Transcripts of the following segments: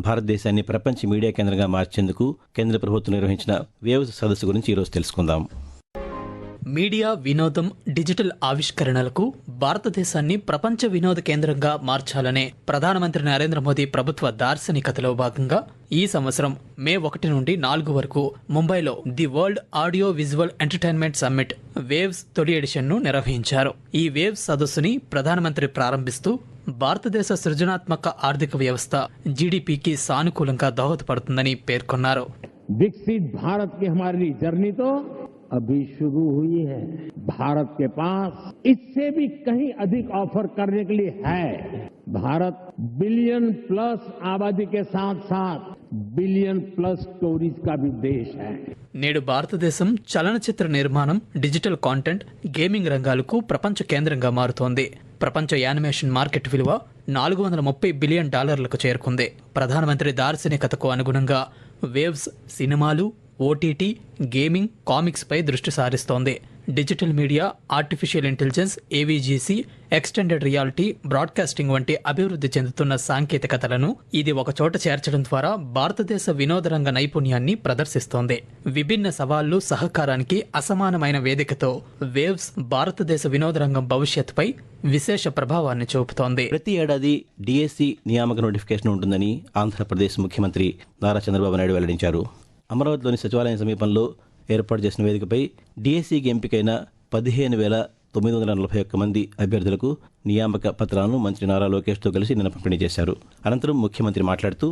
భారతదేశాన్ని ప్రపంచ మీడియా కేంద్రంగా మార్చేందుకు కేంద్ర ప్రభుత్వం నిర్వహించిన వేవ్స్ సదస్సు గురించి ఈరోజు తెలుసుకుందాం. మీడియా, వినోదం, డిజిటల్ ఆవిష్కరణలకు భారతదేశాన్ని ప్రపంచ వినోద కేంద్రంగా మార్చాలనే ప్రధానమంత్రి నరేంద్ర మోదీ ప్రభుత్వ దార్శనికతలో భాగంగా ఈ సంవత్సరం మే 1 నుండి 4 వరకు ముంబైలో the world audio visual entertainment summit waves తొలి ఎడిషన్ను నిర్వహించారు. ఈ వేవ్స్ సదస్సుని ప్రధానమంత్రి ప్రారంభిస్తూ భారతదేశ సృజనాత్మక ఆర్థిక వ్యవస్థ జీడీపీకి సానుకూలంగా దోహదపడుతుందని పేర్కొన్నారు. विकसित भारत की हमारी जर्नी तो अभी शुरू हुई है. भारत के पास इससे भी कहीं अधिक ऑफर करने के लिए है. भारत बिलियन प्लस आबादी के साथ साथ बिलियन प्लस स्टोरीज का भी देश है. నేడు భారతదేశం చలనచిత్ర నిర్మాణం, డిజిటల్ కాంటెంట్, గేమింగ్ రంగాలకు ప్రపంచ కేంద్రంగా మారుతోంది. ప్రపంచ యానిమేషన్ మార్కెట్ విలువ $430 బిలియన్ చేరుకుంది. ప్రధానమంత్రి దార్శనికతకు అనుగుణంగా వేవ్స్ సినిమాలు, ఓటీటీ, గేమింగ్, కామిక్స్ పై దృష్టి సారిస్తోంది. Digital media, artificial intelligence, AVGC, extended reality, broadcasting వంటి అభివృద్ధి చెందుతున్న సాంకేతికతలను ఇది ఒకచోట చేర్చడం ద్వారా భారతదేశ వినోద రంగ నైపుణ్యాన్ని ప్రదర్శిస్తోంది. విభిన్న సవాళ్లు, సహకారానికి అసమానమైన వేదికతో వేవ్స్ భారతదేశ వినోద రంగం భవిష్యత్తుపై విశేష ప్రభావాన్ని చూపుతోంది. ప్రతి ఏడాది డిఎస్సి నియామక నోటిఫికేషన్ ఉంటుందని ఆంధ్రప్రదేశ్ ముఖ్యమంత్రి నారా చంద్రబాబు నాయుడు వెల్లడించారు. అమరావతిలోని సచివాలయం సమీపంలో ఏర్పాటు చేసిన వేదికపై డిఎస్సికి ఎంపికైన 15,941 మంది అభ్యర్థులకు నియామక పత్రాలను మంత్రి నారా లోకేష్తో కలిసి నిన్న పంపిణీ చేశారు. అనంతరం ముఖ్యమంత్రి మాట్లాడుతూ,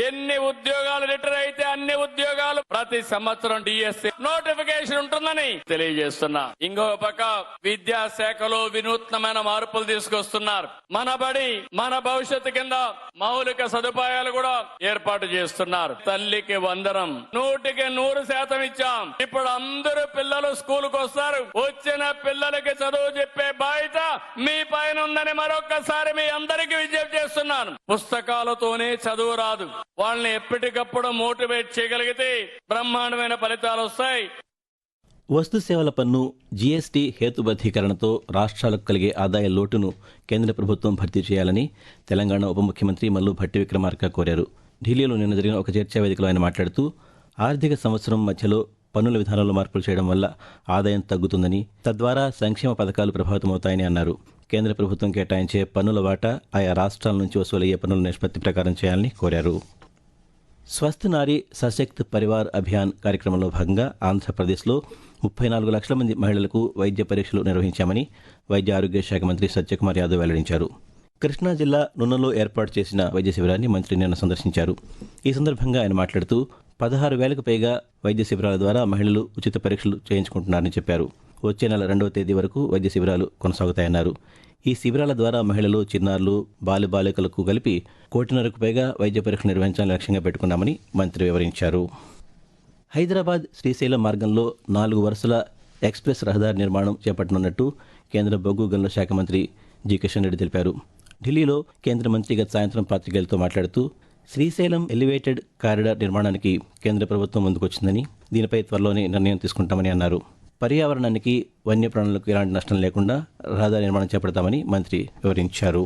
ఎన్ని ఉద్యోగాలు రిటైర్ అయితే అన్ని ఉద్యోగాలు ప్రతి సంవత్సరం డిఎస్సి నోటిఫికేషన్ ఉంటుందని తెలియజేస్తున్నా. ఇంకో పక్క విద్యాశాఖలో వినూత్నమైన మార్పులు తీసుకొస్తున్నారు. మన బడి మన భవిష్యత్తు కింద మౌలిక సదుపాయాలు కూడా ఏర్పాటు చేస్తున్నారు. తల్లికి వందనం 100% ఇచ్చాం. ఇప్పుడు అందరూ పిల్లలు స్కూలుకు వస్తారు. వచ్చిన పిల్లలకి చదువు చెప్పే బాధ్యత మీ పైన ఉందని మరొక్కసారి మీ అందరికీ విజ్ఞప్తి చేస్తున్నాను. పుస్తకాలతోనే చదువు రాదు. వాళ్ళని ఎప్పటికప్పుడు మోటివేట్ చేయగలిగితే బ్రహ్మాండమైన ఫలితాలు వస్తాయి. వస్తు సేవల పన్ను జీఎస్టీ హేతుబద్ధీకరణతో రాష్ట్రాలకు కలిగే ఆదాయ లోటును కేంద్ర ప్రభుత్వం భర్తీ చేయాలని తెలంగాణ ఉప ముఖ్యమంత్రి మల్లు భట్టి విక్రమార్క కోరారు. ఢిల్లీలో నిన్న జరిగిన ఒక చర్చా వేదికలో ఆయన మాట్లాడుతూ, ఆర్థిక సంవత్సరం మధ్యలో పన్నుల విధానంలో మార్పులు చేయడం వల్ల ఆదాయం తగ్గుతుందని, తద్వారా సంక్షేమ పథకాలు ప్రభావితమవుతాయని అన్నారు. కేంద్ర ప్రభుత్వం కేటాయించే పన్నుల వాటా ఆయా రాష్ట్రాల నుంచి వసూలయ్యే పన్నుల నిష్పత్తి ప్రకారం చేయాలని కోరారు. స్వస్థ్ నారీ సశక్త్ పరివార్ అభియాన్ కార్యక్రమంలో భాగంగా ఆంధ్రప్రదేశ్లో 34 లక్షల మంది మహిళలకు వైద్య పరీక్షలు నిర్వహించామని వైద్య ఆరోగ్య శాఖ మంత్రి సత్యకుమార్ యాదవ్ వెల్లడించారు. కృష్ణా జిల్లా నున్నలో ఏర్పాటు చేసిన వైద్య శిబిరాన్ని మంత్రి నిన్న సందర్శించారు. ఈ సందర్భంగా ఆయన మాట్లాడుతూ 16,000కు పైగా వైద్య శిబిరాల ద్వారా మహిళలు ఉచిత పరీక్షలు చేయించుకుంటున్నారని చెప్పారు. వచ్చే నెల 2వ తేదీ వరకు వైద్య శిబిరాలు కొనసాగుతాయన్నారు. ఈ శిబిరాల ద్వారా మహిళలు, చిన్నారులు, బాలికలకు కలిపి 1,50,00,000కు పైగా వైద్య పరీక్షలు నిర్వహించాలని లక్ష్యంగా పెట్టుకున్నామని మంత్రి వివరించారు. హైదరాబాద్ శ్రీశైలం మార్గంలో 4 వరుసల ఎక్స్ప్రెస్ రహదారి నిర్మాణం చేపట్టనున్నట్టు కేంద్ర బొగ్గు గనుల శాఖ మంత్రి జి కిషన్ రెడ్డి తెలిపారు. ఢిల్లీలో కేంద్ర మంత్రి గత సాయంత్రం పాత్రికేయులతో మాట్లాడుతూ, శ్రీశైలం ఎలివేటెడ్ కారిడార్ నిర్మాణానికి కేంద్ర ప్రభుత్వం ముందుకొచ్చిందని, దీనిపై త్వరలోనే నిర్ణయం తీసుకుంటామని అన్నారు. పర్యావరణానికి, వన్యప్రాణులకు ఎలాంటి నష్టం లేకుండా రహదారి నిర్మాణం చేపడతామని మంత్రి వివరించారు.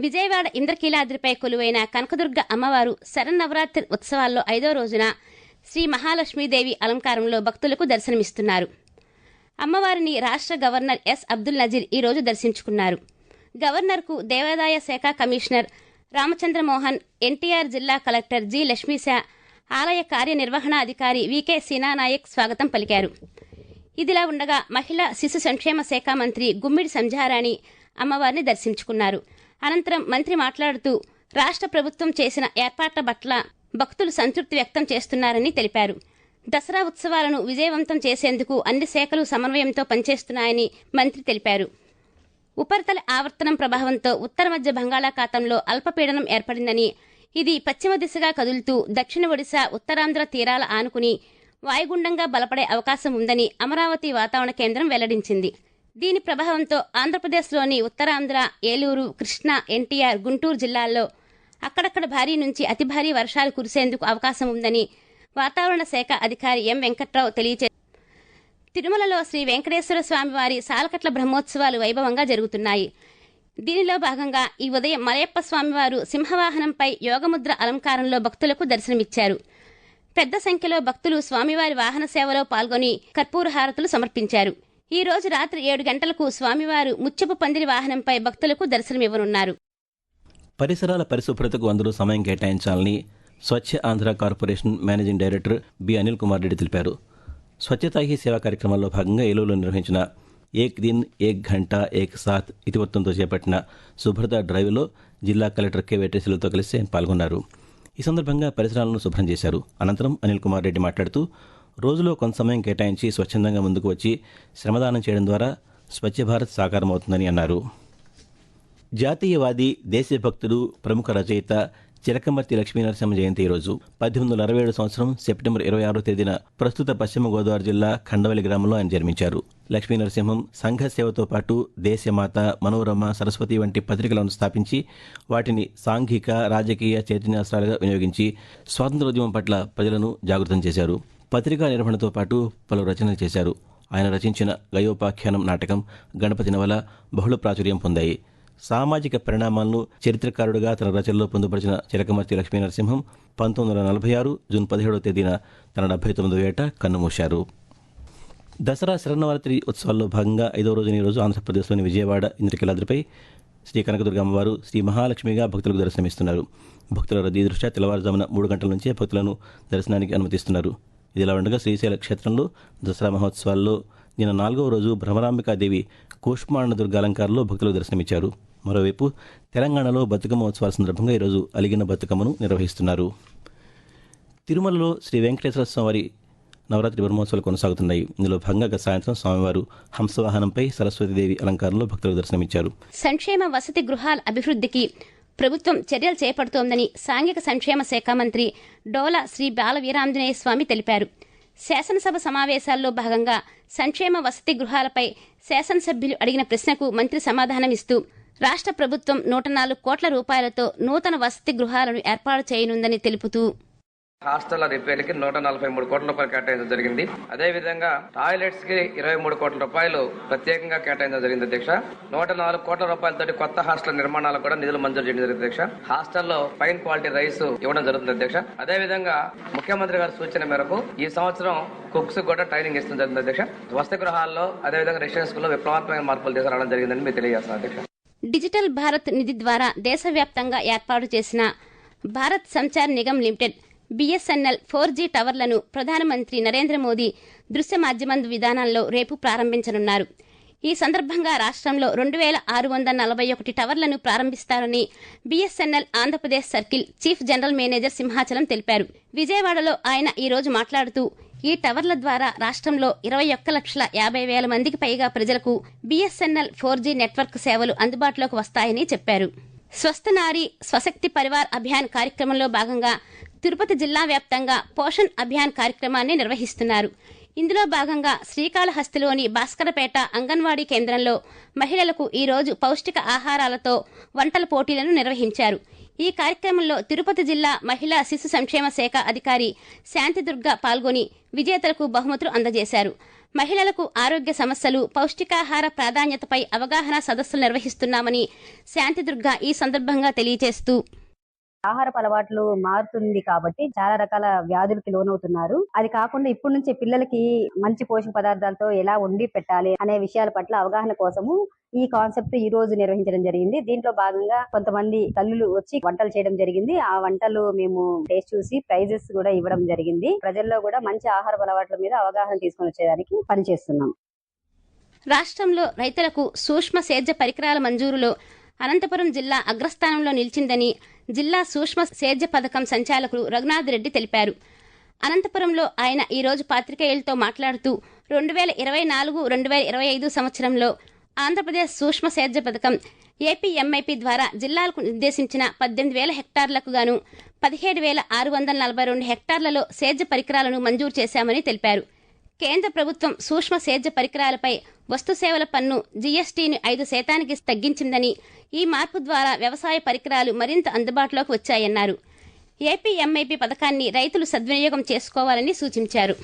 విజయవాడ ఇంద్రకీలాద్రిపై కొలువైన కనకదుర్గ అమ్మవారు శరన్నవరాత్రి ఉత్సవాల్లో 5వ రోజున శ్రీ మహాలక్ష్మీదేవి అలంకారంలో భక్తులకు దర్శనమిస్తున్నారు. అమ్మవారిని రాష్ట్ర గవర్నర్ ఎస్ అబ్దుల్ నజీర్ ఈరోజు దర్శించుకున్నారు. గవర్నర్కు దేవాదాయ శాఖ కమిషనర్ రామచంద్రమోహన్, ఎన్టీఆర్ జిల్లా కలెక్టర్ జి లక్ష్మీశా, ఆలయ కార్యనిర్వహణాధికారి వికే సీనానాయక్ స్వాగతం పలికారు. ఇదిలా ఉండగా మహిళా శిశు సంక్షేమ శాఖ మంత్రి గుమ్మిడి సంధ్యారాణి అమ్మవారిని దర్శించుకున్నారు. అనంతరం మంత్రి మాట్లాడుతూ, రాష్ట్ర ప్రభుత్వం చేసిన ఏర్పాట్ల పట్ల భక్తులు సంతృప్తి వ్యక్తం చేస్తున్నారని తెలిపారు. దసరా ఉత్సవాలను విజయవంతం చేసేందుకు అన్ని శాఖలు సమన్వయంతో పనిచేస్తున్నాయని మంత్రి తెలిపారు. ఉపరితల ఆవర్తనం ప్రభావంతో ఉత్తర మధ్య బంగాళాఖాతంలో అల్పపీడనం ఏర్పడిందని, ఇది పశ్చిమ దిశగా కదులుతూ దక్షిణ ఒడిశా, ఉత్తరాంధ్ర తీరాల ఆనుకుని వాయుగుండంగా బలపడే అవకాశం ఉందని అమరావతి వాతావరణ కేంద్రం వెల్లడించింది. దీని ప్రభావంతో ఆంధ్రప్రదేశ్లోని ఉత్తరాంధ్ర, ఏలూరు, కృష్ణా, ఎన్టీఆర్, గుంటూరు జిల్లాల్లో అక్కడక్కడ భారీ నుంచి అతి భారీ వర్షాలు కురిసేందుకు అవకాశం ఉందని వాతావరణ శాఖ అధికారి ఎం వెంకట్రావు తెలియజేశారు. తిరుమలలో శ్రీ వెంకటేశ్వర స్వామివారి సాలకట్ల బ్రహ్మోత్సవాలు వైభవంగా జరుగుతున్నాయి. దీనిలో భాగంగా ఈ ఉదయం మలయప్ప స్వామివారు సింహవాహనంపై యోగముద్ర అలంకారంలో భక్తులకు దర్శనమిచ్చారు. పెద్ద సంఖ్యలో భక్తులు స్వామివారి వాహన సేవలో పాల్గొని కర్పూర హారతులు సమర్పించారు. ఈ రోజు రాత్రి 7 గంటలకు స్వామివారు ముత్యపు పందిరి వాహనంపై భక్తులకు దర్శనమివ్వనున్నారు. పరిసరాల పరిశుభ్రతకు అందరూ సమయం కేటాయించాలని Swachh Andhra corporation managing director B Anil Kumar Reddy తెలిపారు. స్వచ్ఛతా హీ సేవా కార్యక్రమంలో భాగంగా ఏలూరులో నిర్వహించిన ఏక్ దిన్ ఏక్ ఘంటా ఏక్ సాత్ ఇతివృత్తంతో చేపట్టిన శుభ్రత డ్రైవ్లో జిల్లా కలెక్టర్ కె వెంకటేశ్వర్లతో కలిసి ఆయన పాల్గొన్నారు. ఈ సందర్భంగా పరిసరాలను శుభ్రం చేశారు. అనంతరం అనిల్ కుమార్ రెడ్డి మాట్లాడుతూ రోజులో కొంత సమయం కేటాయించి స్వచ్ఛందంగా ముందుకు వచ్చి శ్రమదానం చేయడం ద్వారా స్వచ్ఛ భారత్ సాకారమవుతుందని అన్నారు. జాతీయవాది దేశభక్తుడు ప్రముఖ రచయిత చిలకమర్తి లక్ష్మీనరసింహ జయంతి ఈరోజు 1867 సంవత్సరం సెప్టెంబర్ 26వ తేదీన ప్రస్తుత పశ్చిమ గోదావరి జిల్లా ఖండవల్లి గ్రామంలో ఆయన జన్మించారు. లక్ష్మీనరసింహం సంఘ సేవతో పాటు దేశమాత, మనోరమ, సరస్వతి వంటి పత్రికలను స్థాపించి వాటిని సాంఘిక, రాజకీయ చైతన్యాస్త్రాలుగా వినియోగించి స్వాతంత్రోద్యమం పట్ల ప్రజలను జాగృతం చేశారు. పత్రికా నిర్వహణతో పాటు పలు రచనలు చేశారు. ఆయన రచించిన గయోపాఖ్యానం నాటకం, గణపతి నవల బహుళ ప్రాచుర్యం పొందాయి. సామాజిక పరిణామాలను చరిత్రకారుడిగా తన రచనలో పొందుపరిచిన చిలకమర్తి లక్ష్మీనరసింహం 1946 జూన్ 17వ తేదీన తన 79వ ఏట కన్నుమూశారు. దసరా శరన్నవరాత్రి ఉత్సవాల్లో భాగంగా 5వ రోజున ఈరోజు ఆంధ్రప్రదేశ్లోని విజయవాడ ఇంద్రకీలాద్రిపై శ్రీ కనకదుర్గ అమ్మవారు శ్రీ మహాలక్ష్మిగా భక్తులకు దర్శనమిస్తున్నారు. భక్తుల రద్దీ దృష్ట్యా తెల్లవారుజామున 3 గంటల నుంచే భక్తులను దర్శనానికి అనుమతిస్తున్నారు. ఇదిలా ఉండగా శ్రీశైల క్షేత్రంలో దసరా మహోత్సవాల్లో నిన్న 4వ రోజు భ్రమరాంబికాదేవి కూష్మాండ దుర్గాలంకారంలో భక్తులకు దర్శనమిచ్చారు. మరోవైపు తెలంగాణలో బతుకమ్మ ఉత్సవాల సందర్భంగా ఈరోజు అలిగిన బతుకమ్మను నిర్వహిస్తున్నారు. తిరుమలలో శ్రీ వెంకటేశ్వర స్వామి నవరాత్రి బ్రహ్మోత్సవాలు కొనసాగుతున్నాయి. ఇందులో భాగంగా సాయంత్రం స్వామివారు హంసవాహనంపై సరస్వతీదేవి అలంకారంలో భక్తులకు దర్శనమిచ్చారు. సంక్షేమ వసతి గృహాల అభివృద్ధికి ప్రభుత్వం చర్యలు చేపడుతోందని సాంఘిక సంక్షేమ శాఖ మంత్రి డోలా శ్రీ బాల వీరాంజనేయ స్వామి తెలిపారు. శాసనసభ సమావేశాల్లో భాగంగా సంక్షేమ వసతి గృహాలపై శాసనసభ్యులు అడిగిన ప్రశ్నకు మంత్రి సమాధానమిస్తూ రాష్ట్ర ప్రభుత్వం 104 కోట్ల రూపాయలతో నూతన వసతి గృహాలను ఏర్పాటు చేయనుందని తెలుపుతూ హాస్టల్ రిపేర్కి 143 కోట్ల రూపాయలు కేటాయించడం జరిగింది. అదేవిధంగా టాయిలెట్స్ కి 23 కోట్ల రూపాయలు ప్రత్యేకంగా కేటాయించడం జరిగింది అధ్యక్ష. 104 కోట్ల రూపాయలతో కొత్త హాస్టల్ నిర్మాణాలకు కూడా నిధులు మంజూరు చేయడం జరిగింది అధ్యక్ష. హాస్టల్లో ఫైన్ క్వాలిటీ రైస్ ఇవ్వడం జరుగుతుంది అధ్యక్ష. అదేవిధంగా ముఖ్యమంత్రి గారి సూచన మేరకు ఈ సంవత్సరం కుక్స్ కూడా ట్రైనింగ్ ఇస్తుంది జరుగుతుంది అధ్యక్ష. వసతి గృహాల్లో అదేవిధంగా రెసిడెన్స్ లో విప్లవాత్మక మార్పులు తీసుకురావడం జరిగిందని మీరు తెలియజేస్తున్నారు అధ్యక్ష. డిజిటల్ భారత్ నిధి ద్వారా దేశవ్యాప్తంగా ఏర్పాటు చేసిన Bharat Sanchar Nigam limited BSNL 4G టవర్లను ప్రధానమంత్రి నరేంద్ర మోదీ దృశ్య మాధ్యమం విధానంలో రేపు ప్రారంభించనున్నారు. ఈ సందర్భంగా రాష్ట్రంలో 2641 టవర్లను ప్రారంభిస్తారని BSNL Andhra Pradesh circle chief general manager Simhachalam తెలిపారు. విజయవాడలో ఆయన ఈ రోజు మాట్లాడుతూ ఈ టవర్ల ద్వారా రాష్ట్రంలో 21,50,000 మందికి పైగా ప్రజలకు BSNL 4G నెట్వర్క్ సేవలు అందుబాటులోకి వస్తాయని చెప్పారు. స్వస్థ నారీ స్వశక్తి పరివార్ అభియాన్ కార్యక్రమంలో భాగంగా తిరుపతి జిల్లా వ్యాప్తంగా పోషణ్ అభియాన్ కార్యక్రమాన్ని నిర్వహిస్తున్నారు. ఇందులో భాగంగా శ్రీకాళహస్తిలోని భాస్కరపేట అంగన్వాడీ కేంద్రంలో మహిళలకు ఈ రోజు పౌష్టిక ఆహారాలతో వంటల పోటీలను నిర్వహించారు. ఈ కార్యక్రమంలో తిరుపతి జిల్లా మహిళా శిశు సంక్షేమ శాఖ అధికారి శాంతిదుర్గ పాల్గొని విజేతలకు బహుమతులు అందజేశారు. మహిళలకు ఆరోగ్య సమస్యలు, పౌష్టికాహార ప్రాధాన్యతపై అవగాహన సదస్సులు నిర్వహిస్తున్నామని శాంతిదుర్గ ఈ సందర్భంగా తెలియజేస్తూ ఆహారపు అలవాట్లు మారుతుంది కాబట్టి చాలా రకాల వ్యాధులకి లోనవుతున్నారు. అది కాకుండా ఇప్పటి నుంచి పిల్లలకి మంచి పోషక పదార్థాలతో ఎలా వండి పెట్టాలి అనే విషయాల పట్ల అవగాహన కోసము ఈ కాన్సెప్ట్ ఈ రోజు నిర్వహించడం జరిగింది. దీంట్లో భాగంగా కొంతమంది తల్లులు వచ్చి వంటలు చేయడం జరిగింది. ఆ వంటలు మేము టేస్ట్ చూసి ప్రైజెస్ కూడా ఇవ్వడం జరిగింది. ప్రజల్లో కూడా మంచి ఆహారపు అలవాట్ల మీద అవగాహన తీసుకొని వచ్చేదానికి పనిచేస్తున్నాం. రాష్ట్రంలో రైతులకు సూక్ష్మ సేద్య పరికరాల మంజూరులో అనంతపురం జిల్లా అగ్రస్థానంలో నిలిచిందని జిల్లా సూక్ష్మ సేద్య పథకం సంచాలకులు రఘునాథ్ రెడ్డి తెలిపారు. అనంతపురంలో ఆయన ఈ రోజు పాత్రికేయులతో మాట్లాడుతూ 2024-2025 సంవత్సరంలో ఆంధ్రప్రదేశ్ సూక్ష్మ సేద్య పథకం APMIP ద్వారా జిల్లాలకు నిర్దేశించిన 18,000 హెక్టార్లకు గాను 17,642 హెక్టార్లలో సేద్య పరికరాలను మంజూరు చేశామని తెలిపారు. కేంద్ర ప్రభుత్వం సూక్ష్మ సేద్య పరికరాలపై వస్తు సేవల పన్ను GSTని 5% తగ్గించిందని, ఈ మార్పు ద్వారా వ్యవసాయ పరికరాలు మరింత అందుబాటులోకి వచ్చాయన్నారు. APMIP పథకాన్ని రైతులు సద్వినియోగం చేసుకోవాలని సూచించారు.